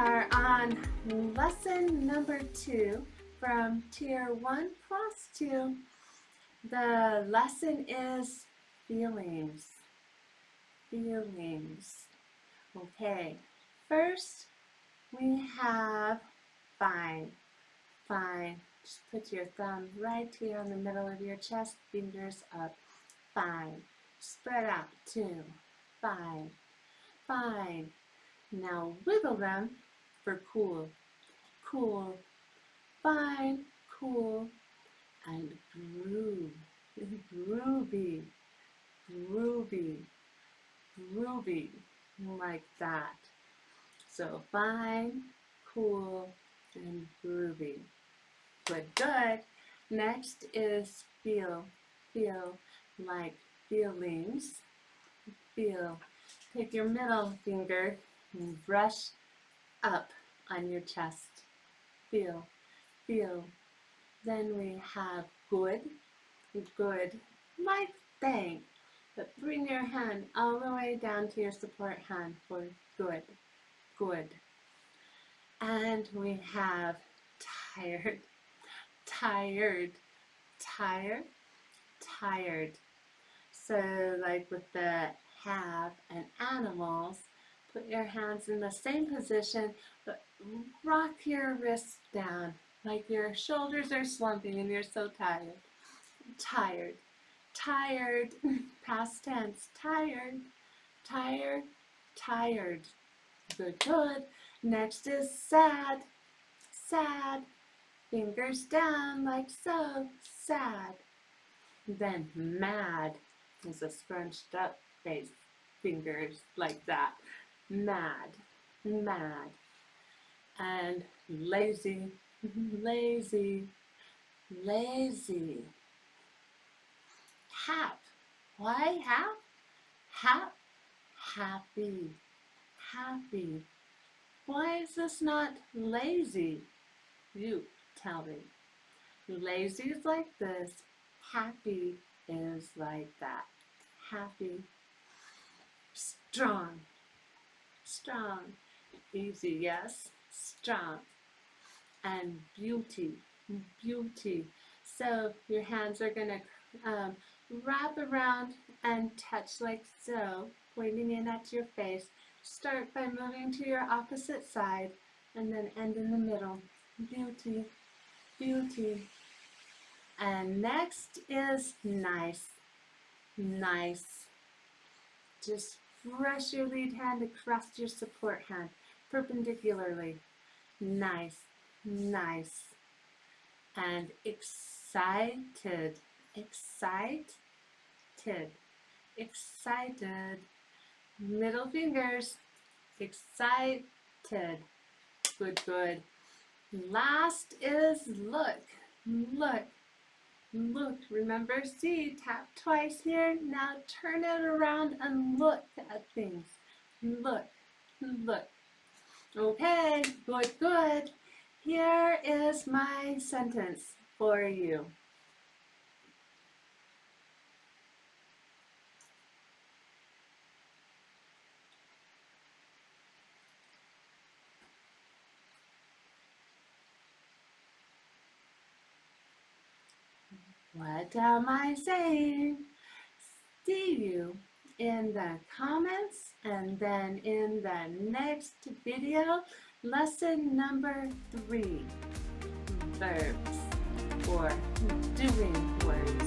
are on lesson number 2 from Tier 1 Class 2. The lesson is feelings. Feelings. Okay, first we have fine. Fine. Just put your thumb right here on the middle of your chest, fingers up. Fine. Spread out. 2. Fine. Fine. Now wiggle them for cool. Cool. Fine. Cool. And groove. Groovy. Groovy. Groovy. Like that. So fine, cool, and groovy. Good, good. Next is feel. Feel like feelings. Feel. Take your middle finger and brush up on your chest. Feel. Feel. Then we have good. Good. Like bang. But bring your hand all the way down to your support hand for good. Good. And we have tired. Tired. Tired. Tired. So like with the have and animals, put your hands in the same position, but rock your wrists down like your shoulders are slumping and you're so tired. Tired. Tired. Past tense. Tired. Tired. Tired. Good, good. Next is sad. Sad. Fingers down like so. Sad. Then mad is a scrunched up face. Fingers like that. Mad. Mad. And lazy. Lazy. Lazy. Hap. Why hap? Hap. Happy. Happy. Why is this not lazy? You tell me. Lazy is like this. Happy is like that. Happy. Strong. Strong. Easy, yes. Strong. And beauty. Beauty. So your hands are going to wrap around and touch like so, pointing in at your face. Start by moving to your opposite side and then end in the middle. Beauty, beauty. And next is nice. Nice. Just brush your lead hand across your support hand perpendicularly. Nice, nice. And excited. Excited. Excited. Middle fingers. Excited. Good, good. Last is look. Look. Look. Remember, see, tap twice here. Now turn it around and look at things. Look. Look. Okay, good, good. Here is my sentence for you. What am I saying? See you in the comments and then in the next video, lesson number 3, verbs or doing words.